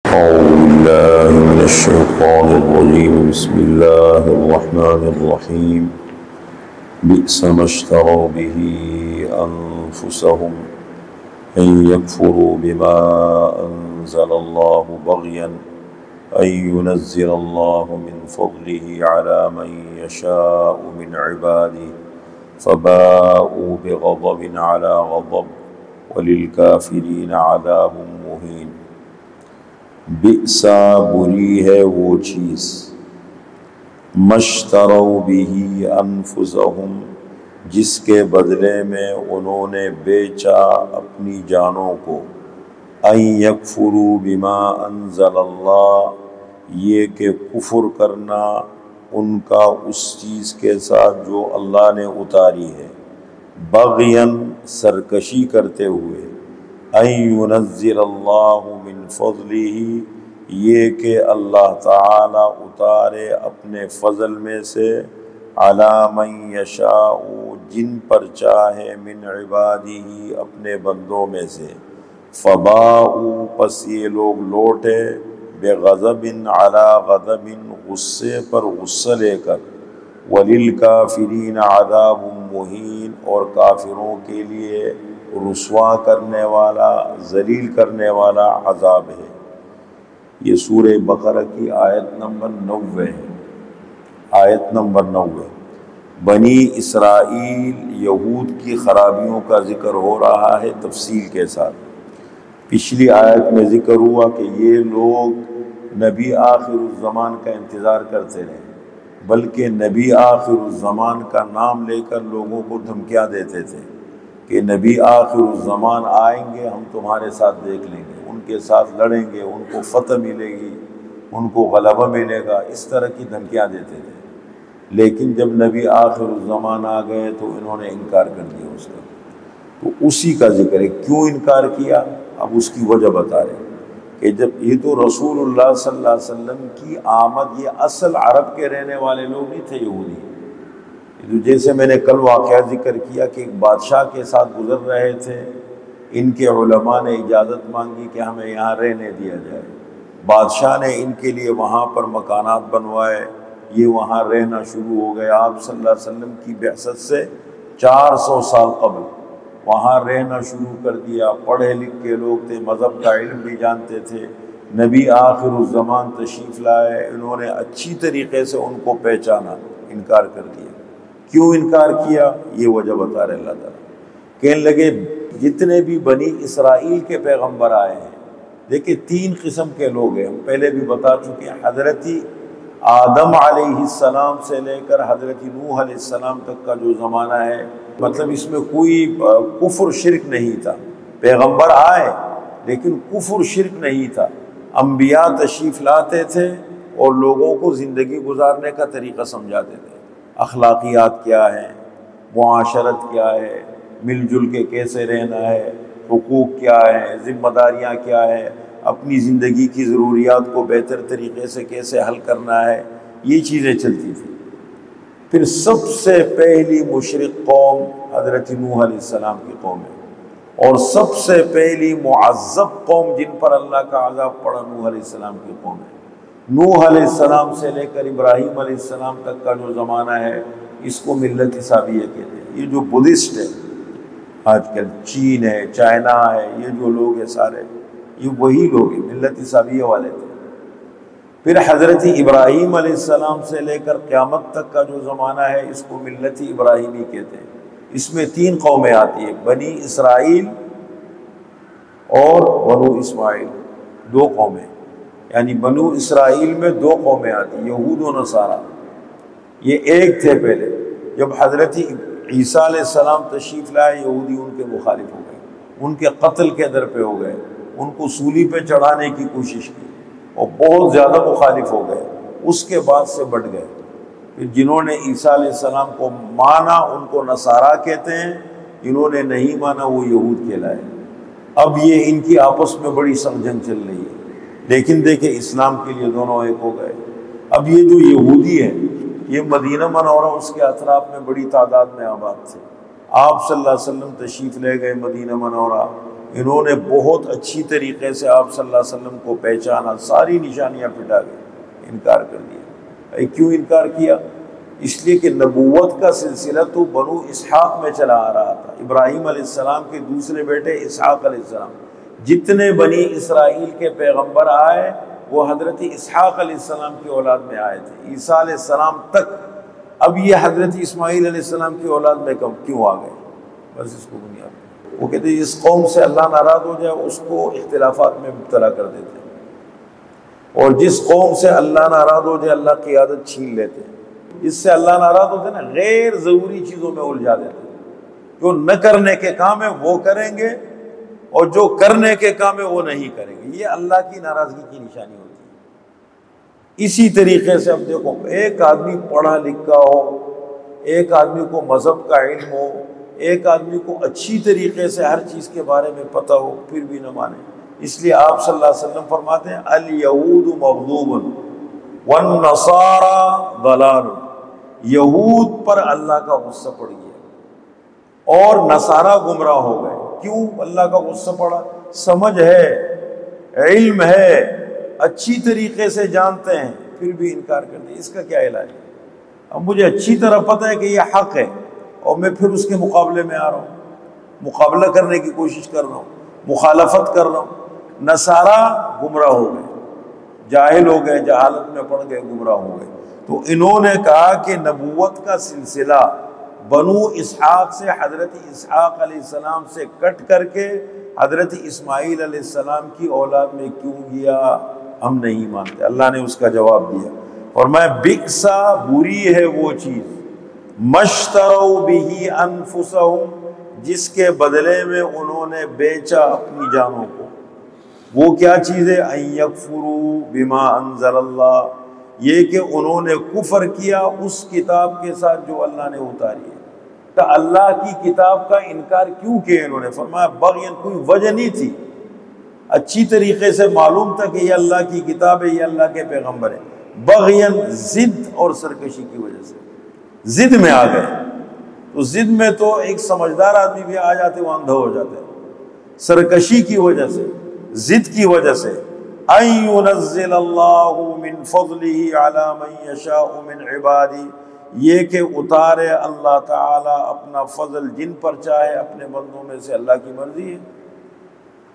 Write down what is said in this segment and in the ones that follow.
أعوذ بالله من الشيطان الرجيم بسم الله الرحمن الرحيم بئس ما اشتروا به أنفسهم أن يكفروا بما أنزل الله بغيا أن ينزل الله من فضله على من يشاء من عباده فباءوا بغضب على غضب وللكافرين عذاب مهين۔ بئس بری ہے وہ چیز، مشتروا بہ انفسہم جس کے بدلے میں انہوں نے بیچا اپنی جانوں کو، ان یکفروا بما انزل اللہ، یہ کہ کفر کرنا ان کا اس چیز کے ساتھ جو اللہ نے اتاری ہے، بغیاً سرکشی کرتے ہوئے، ان ینزل اللہ من فضلہ، یہ کہ اللہ تعالی اتارے اپنے فضل میں سے، علی من یشاء جن پر چاہے، من عبادہ اپنے بندوں میں سے، فباؤ پس یہ لوگ لوٹے، بغضب علی غضب غصے پر غصہ لے کر، وللکافرین عذاب مہین اور کافروں کے لیے رسوا کرنے والا، ذلیل کرنے والا عذاب ہے۔ یہ سورہ بقرہ کی آیت نمبر 90 ہے، آیت نمبر 90۔ بنی اسرائیل یہود کی خرابیوں کا ذکر ہو رہا ہے تفصیل کے ساتھ۔ پچھلی آیت میں ذکر ہوا کہ یہ لوگ نبی آخر الزمان کا انتظار کرتے رہے، بلکہ نبی آخر الزمان کا نام لے کر لوگوں کو دھمکیاں دیتے تھے کہ نبی آخر الزمان آئیں گے، ہم تمہارے ساتھ دیکھ لیں گے، ان کے ساتھ لڑیں گے، ان کو فتح ملے گی، ان کو غلبہ ملے گا، اس طرح کی دھمکیاں دیتے تھے۔ لیکن جب نبی آخر الزمان آ گئے تو انہوں نے انکار کر دیا اس کا۔ تو اسی کا ذکر ہے، کیوں انکار کیا، اب اس کی وجہ بتا رہے ہیں کہ جب یہ تو رسول اللہ صلی اللہ علیہ وسلم کی آمد، یہ اصل عرب کے رہنے والے لوگ نہیں تھے یہودی۔ جیسے میں نے کل واقعہ ذکر کیا کہ ایک بادشاہ کے ساتھ گزر رہے تھے، ان کے علماء نے اجازت مانگی کہ ہمیں یہاں رہنے دیا جائے، بادشاہ نے ان کے لیے وہاں پر مکانات بنوائے، یہ وہاں رہنا شروع ہو گئے۔ آپ صلی اللہ علیہ وسلم کی بعثت سے 400 سال قبل وہاں رہنا شروع کر دیا۔ پڑھے لکھ کے لوگ تھے، مذہب کا علم بھی جانتے تھے، نبی آخر الزمان تشریف لائے، انہوں نے اچھی طریقے سے ان کو پہچانا، انکار کر دیا۔ کیوں انکار کیا، یہ وجہ بتا رہے اللہ تعالیٰ۔ کہنے لگے جتنے بھی بنی اسرائیل کے پیغمبر آئے ہیں، دیکھیں 3 قسم کے لوگ ہیں، ہم پہلے بھی بتا چکے ہیں۔ حضرت آدم علیہ السلام سے لے کر حضرت نوح علیہ السلام تک کا جو زمانہ ہے، مطلب اس میں کوئی کفر شرک نہیں تھا۔ پیغمبر آئے لیکن کفر شرک نہیں تھا، انبیاء تشریف لاتے تھے اور لوگوں کو زندگی گزارنے کا طریقہ سمجھاتے تھے، اخلاقیات کیا ہیں، معاشرت کیا ہے، مل جل کے کیسے رہنا ہے، حقوق کیا ہے، ذمہ داریاں کیا ہے، اپنی زندگی کی ضروریات کو بہتر طریقے سے کیسے حل کرنا ہے، یہ چیزیں چلتی تھیں۔ پھر سب سے پہلی مشرک قوم حضرت نوح علیہ السلام کی قوم ہے، اور سب سے پہلی معذب قوم جن پر اللہ کا عذاب پڑا نوح علیہ السلام کی قوم ہے۔ نوح علیہ السلام سے لے کر ابراہیم علیہ السلام تک کا جو زمانہ ہے، اس کو ملت عیسویہ کہتے ہیں۔ یہ جو بدھسٹ ہے آج کل، چین ہے، چائنا ہے، یہ جو لوگ ہیں سارے، یہ وہی لوگ ہیں، ملت عیسویہ والے تھے۔ پھر حضرت ابراہیم علیہ السلام سے لے کر قیامت تک کا جو زمانہ ہے، اس کو ملت ابراہیمی کہتے ہیں۔ اس میں 3 قومیں آتی ہیں، بنی اسرائیل اور بنو اسماعیل، 2 قومیں، یعنی بنو اسرائیل میں 2 قومیں آتی ہیں، یہود و نصارہ۔ یہ ایک تھے پہلے، جب حضرت عیسیٰ علیہ السلام تشریف لائے، یہودی ان کے مخالف ہو گئے، ان کے قتل کے در پہ ہو گئے، ان کو سولی پہ چڑھانے کی کوشش کی اور بہت زیادہ مخالف ہو گئے۔ اس کے بعد سے بڑھ گئے، پھر جنہوں نے عیسیٰ علیہ السلام کو مانا ان کو نصارہ کہتے ہیں، جنہوں نے نہیں مانا وہ یہود کہلائے۔ اب یہ ان کی آپس میں بڑی سخت جنگ چل رہی ہے، لیکن دیکھیں اسلام کے لیے دونوں ایک ہو گئے۔ اب یہ جو یہودی ہے، یہ مدینہ منورہ اس کے اطراف میں بڑی تعداد میں آباد تھے۔ آپ صلی اللہ علیہ وسلم تشریف لے گئے مدینہ منورہ، انہوں نے بہت اچھی طریقے سے آپ صلی اللہ علیہ وسلم کو پہچانا، ساری نشانیاں پٹا گئی، انکار کر دیا۔ کیوں انکار کیا؟ اس لیے کہ نبوت کا سلسلہ تو بنو اسحاق میں چلا آ رہا تھا، ابراہیم علیہ السلام کے دوسرے بیٹے اسحاق علیہ السلام، جتنے بنی اسرائیل کے پیغمبر آئے وہ حضرت اسحاق علیہ السلام کی اولاد میں آئے تھے، عیسیٰ علیہ السلام تک۔ اب یہ حضرت اسماعیل علیہ السلام کی اولاد میں کیوں آ گئے؟ بس اس کو بنیاد وہ کہتے ہیں جس قوم سے اللہ ناراض ہو جائے اس کو اختلافات میں مبتلا کر دیتے ہیں، اور جس قوم سے اللہ ناراض ہو جائے اللہ قیادت چھین لیتے ہیں۔ جس سے اللہ ناراض ہوتے ہیں نا، غیر ضروری چیزوں میں الجھا دیتے ہیں۔ جو نہ کرنے کے کام ہے وہ کریں گے، اور جو کرنے کے کام ہے وہ نہیں کریں گے، یہ اللہ کی ناراضگی کی نشانی ہوتی ہے۔ اسی طریقے سے اب دیکھو، ایک آدمی پڑھا لکھا ہو، ایک آدمی کو مذہب کا علم ہو، ایک آدمی کو اچھی طریقے سے ہر چیز کے بارے میں پتہ ہو، پھر بھی نہ مانے۔ اس لیے آپ صلی اللہ علیہ وسلم فرماتے ہیں الیہود مغضوب والنصارى ضلال، یہود پر اللہ کا غصہ پڑ گیا اور نصارہ گمراہ ہو گئے۔ کیوں اللہ کا غصہ پڑا؟ سمجھ ہے، علم ہے، اچھی طریقے سے جانتے ہیں، پھر بھی انکار کر دیا۔ اس کا کیا علاج ہے؟ اب مجھے اچھی طرح پتہ ہے کہ یہ حق ہے، اور میں پھر اس کے مقابلے میں آ رہا ہوں، مقابلہ کرنے کی کوشش کر رہا ہوں، مخالفت کر رہا ہوں۔ نصارہ گمراہ ہو گئے، جاہل ہو گئے، جہالت میں پڑ گئے، گمراہ ہو گئے۔ تو انہوں نے کہا کہ نبوت کا سلسلہ بنو اسحاق سے، حضرت اسحاق علیہ السلام سے کٹ کر کے حضرت اسماعیل علیہ السلام کی اولاد میں کیوں گیا؟ ہم نہیں مانتے۔ اللہ نے اس کا جواب دیا، فرمایا بئسا، بری ہے وہ چیز، مشتروا بہ انفسہم، جس کے بدلے میں انہوں نے بیچا اپنی جانوں کو۔ وہ کیا چیز ہے؟ ان یکفروا بما انزل اللہ، یہ کہ انہوں نے کفر کیا اس کتاب کے ساتھ جو اللہ نے اتاری ہے۔ تو اللہ کی کتاب کا انکار کیوں کیا انہوں نے؟ فرمایا بغین، کوئی وجہ نہیں تھی، اچھی طریقے سے معلوم تھا کہ یہ اللہ کی کتاب ہے، یہ اللہ کے پیغمبر ہے، بغین، ضد اور سرکشی کی وجہ سے ضد میں آ گئے۔ تو ضد میں تو ایک سمجھدار آدمی بھی آ جاتے، وہ اندھا ہو جاتے۔ سرکشی کی وجہ سے، ضد کی وجہ سے، ان ينزل اللہ من فضلہ علی من یشاء من عبادہ، یہ کہ اتارے اللہ تعالی اپنا فضل جن پر چاہے اپنے بندوں میں سے، اللہ کی مرضی ہے۔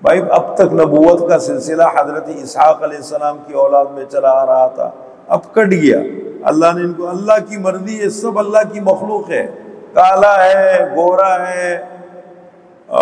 بھائی اب تک نبوت کا سلسلہ حضرت اسحاق علیہ السلام کی اولاد میں چلا آ رہا تھا، اب کٹ گیا۔ اللہ نے ان کو، اللہ کی مرضی ہے، سب اللہ کی مخلوق ہے، کالا ہے، گورا ہے،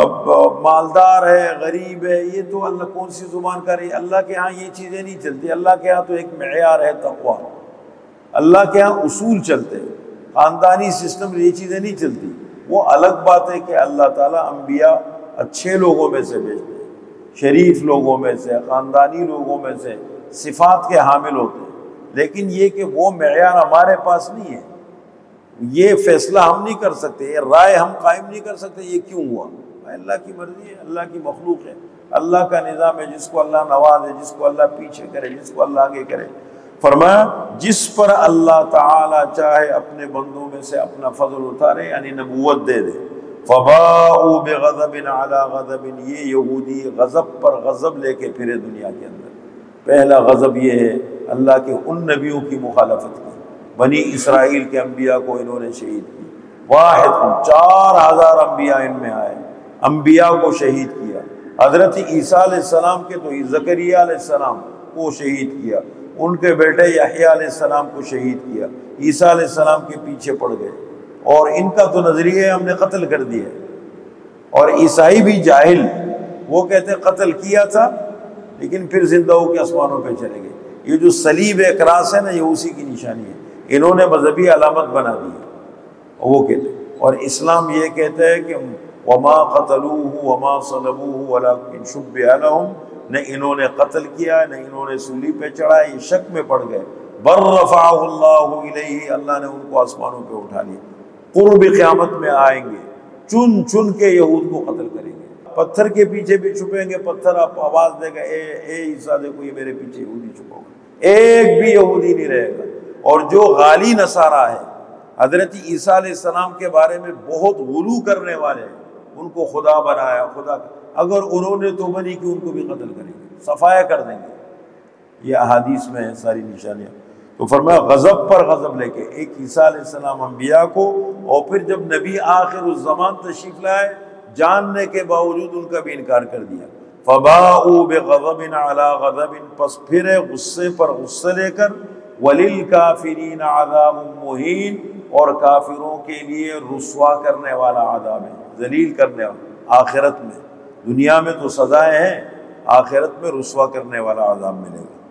اب مالدار ہے، غریب ہے، یہ تو اللہ کون سی زبان کا رہی؟ اللہ کے ہاں یہ چیزیں نہیں چلتی۔ اللہ کے ہاں تو ایک معیار ہے تقویٰ، اللہ کے ہاں اصول چلتے، خاندانی سسٹم یہ چیزیں نہیں چلتی۔ وہ الگ بات ہے کہ اللہ تعالیٰ انبیاء اچھے لوگوں میں سے بھیجتے ہیں، شریف لوگوں میں سے، خاندانی لوگوں میں سے، صفات کے حامل ہوتے ہیں، لیکن یہ کہ وہ معیار ہمارے پاس نہیں ہے، یہ فیصلہ ہم نہیں کر سکتے، یہ رائے ہم قائم نہیں کر سکتے یہ کیوں ہوا۔ اللہ کی مرضی ہے، اللہ کی مخلوق ہے، اللہ کا نظام ہے، جس کو اللہ نوازے، جس کو اللہ پیچھے کرے، جس کو اللہ آگے کرے۔ فرمایا جس پر اللہ تعالی چاہے اپنے بندوں میں سے اپنا فضل اتارے، یعنی نبوت دے دے۔ فباؤوا بغضب علی غضب، یہ یہودی غضب پر غضب لے کے پھرے دنیا کے اندر۔ پہلا غضب یہ ہے اللہ کے ان نبیوں کی مخالفت کی، بنی اسرائیل کے انبیاء کو انہوں نے شہید کی، واحد 4000 انبیاء ان میں آئے، انبیاء کو شہید کیا۔ حضرت عیسیٰ علیہ السلام کے تو زکریا علیہ السلام کو شہید کیا، ان کے بیٹے یحییٰ علیہ السلام کو شہید کیا، عیسیٰ علیہ السلام کے پیچھے پڑ گئے، اور ان کا تو نظریہ ہم نے قتل کر دیا۔ اور عیسائی بھی جاہل، وہ کہتے قتل کیا تھا لیکن پھر زندہ ہو کے آسمانوں پہ چلے گئے۔ یہ جو صلیب اکراس ہے نا، یہ اسی کی نشانی ہے، انہوں نے مذہبی علامت بنا دی ہے، وہ کہتے ہیں۔ اور اسلام یہ کہتا ہے کہ وما قتلوه وما صلبوه ولكن شبه لهم، نہ انہوں نے قتل کیا، نہ انہوں نے سولی پہ چڑھایا، یہ شک میں پڑ گئے۔ بل رفعه اللہ الیہ، اللہ نے ان کو آسمانوں پہ اٹھا لیا۔ قرب قیامت میں آئیں گے، چن چن کے یہود کو قتل کریں گے، پتھر کے پیچھے بھی چھپیں گے، پتھر آپ آواز دے گا، اے عیسیٰ دیکھو یہ میرے پیچھے یہودی چھپا ہوگا، ایک بھی یہودی نہیں رہے گا۔ اور جو غالی نصارہ ہے، حضرت عیسیٰ علیہ السلام کے بارے میں بہت غلو کرنے والے ہیں، ان کو خدا بنایا، خدا، اگر انہوں نے توبہ نہیں کی ان کو بھی قتل کریں گے، صفایا کر دیں گے۔ یہ احادیث میں ہیں ساری نشانیاں۔ تو فرمایا غضب پر غضب لے کے، ایک عیسیٰ علیہ السلام انبیاء کو، اور پھر جب نبی آخر الزمان تشریف لائے جاننے کے باوجود ان کا بھی انکار کر دیا۔ فباؤوا بغضب علی غضب، پس پھرے غصے پر غصے لے کر، وللکافرین عذاب مہین، اور کافروں کے لیے رسوا کرنے والا عذاب ہے، ذلیل کرنے والا۔ آخرت میں، دنیا میں تو سزائیں ہیں، آخرت میں رسوا کرنے والا عذاب ملے گا۔